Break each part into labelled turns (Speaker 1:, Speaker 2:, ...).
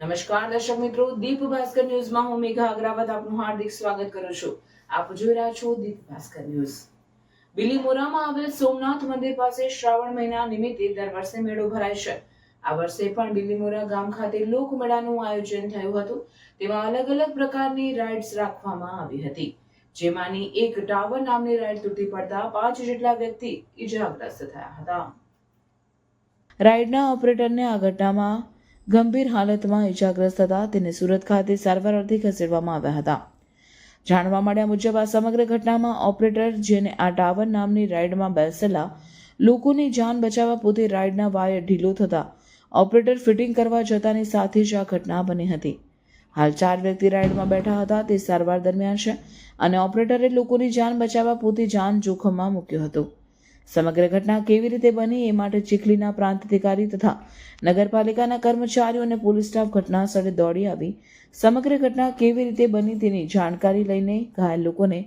Speaker 1: નમસ્કાર દર્શક મિત્રો, દીપ ભાસ્કર ન્યૂઝમાં હું મેઘા અગ્રવાલ આપનું હાર્દિક સ્વાગત કરું છું. આપ જોઈ રહ્યા છો દીપ ભાસ્કર ન્યૂઝ. બિલીમોરામાં આવેલ સોમનાથ મંદિર પાસે શ્રાવણ મહિના નિમિત્તે દર વર્ષે મેળો ભરાય છે. આ વર્ષે પણ બિલીમોરા ગામ ખાતે લોકમેળાનું આયોજન થયું હતું. તેમાં અલગ અલગ પ્રકારની રાઇડ્સ રાખવામાં આવી હતી, જેમાંની એક ટાવર નામની રાઇડ તૂટી પડતા 5 જેટલા વ્યક્તિ ઈજાગ્રસ્ત થયા હતા. રાઇડના ઓપરેટરને આ ઘટનામાં ગંભીર હાલતમાં ઈજાગ્રસ્ત હતા. તેને સુરત ખાતે સારવાર અર્થે ખસેડવામાં આવ્યા હતા. જાણવા મળ્યા મુજબ આ સમગ્ર ઘટનામાં ઓપરેટર, જેને આ ટાવર નામની રાઇડમાં બેસેલા લોકોની જાન બચાવવા પોતે રાઇડના વાયર ઢીલો થતા ઓપરેટર ફિટિંગ કરવા જતાની સાથે જ આ ઘટના બની હતી. હાલ 4 વ્યક્તિ રાઇડમાં બેઠા હતા, તે સારવાર દરમિયાન છે અને ઓપરેટરે લોકોની જાન બચાવવા પોતે જાન જોખમમાં મૂક્યો હતો. સમગ્ર ઘટના કેવી રીતે બની એ માટે ચીખલીના પ્રાંત અધિકારી તથા નગરપાલિકાના કર્મચારીઓ અને પોલીસ સ્ટાફ ઘટના સ્થળે દોડી આવી સમગ્ર ઘટના કેવી રીતે બની તેની જાણકારી લઈને ઘાયલ લોકોને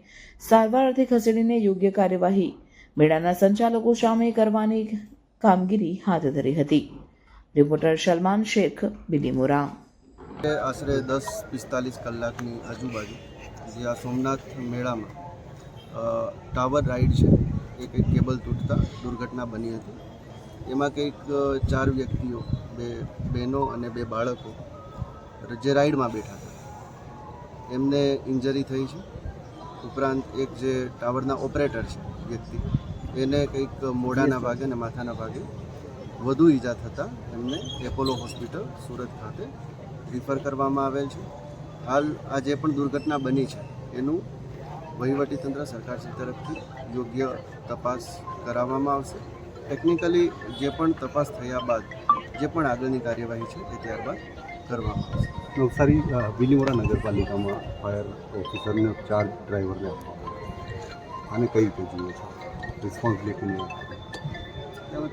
Speaker 1: સારવાર અર્થે ખસેડીને યોગ્ય કાર્યવાહી મેળાના સંચાલકો સામે કરવાની કામગીરી હાથ ધરી હતી. રિપોર્ટર સલમાન શેખ, બિલીમોરા.
Speaker 2: આશરે 10-45 કલાકની આજુબાજુ જે આ સોમનાથ મેળામાં ટાવર રાઇડ છે, એક કેબલ તૂટતા દુર્ઘટના બની હતી. એમાં કંઈક 4 વ્યક્તિઓ, 2 બહેનો અને 2 બાળકો જે રાઇડમાં બેઠા હતા, એમને ઇન્જરી થઈ છે. ઉપરાંત એક જે ટાવરના ઓપરેટર છે વ્યક્તિ, એને કંઈક મોઢાના ભાગે અને માથાના ભાગે વધુ ઈજા થતાં એમને એપોલો હોસ્પિટલ સુરત ખાતે રિફર કરવામાં આવેલ છે. હાલ આ જે પણ દુર્ઘટના બની છે એનું વહીવટીતંત્ર સરકારશ્રી તરફથી યોગ્ય તપાસ કરાવવામાં આવશે. ટેકનિકલી જે પણ તપાસ થયા બાદ જે પણ આગળની કાર્યવાહી છે એ ત્યારબાદ કરવામાં આવશે.
Speaker 3: નવસારી બિલીમોરા નગરપાલિકામાં ફાયર ઓફિસરને ચાર્જ ડ્રાઈવરને આપવામાં આને કઈ રીતે જુએ છે રિસ્પોન્સિબિલિટીની
Speaker 2: એમાં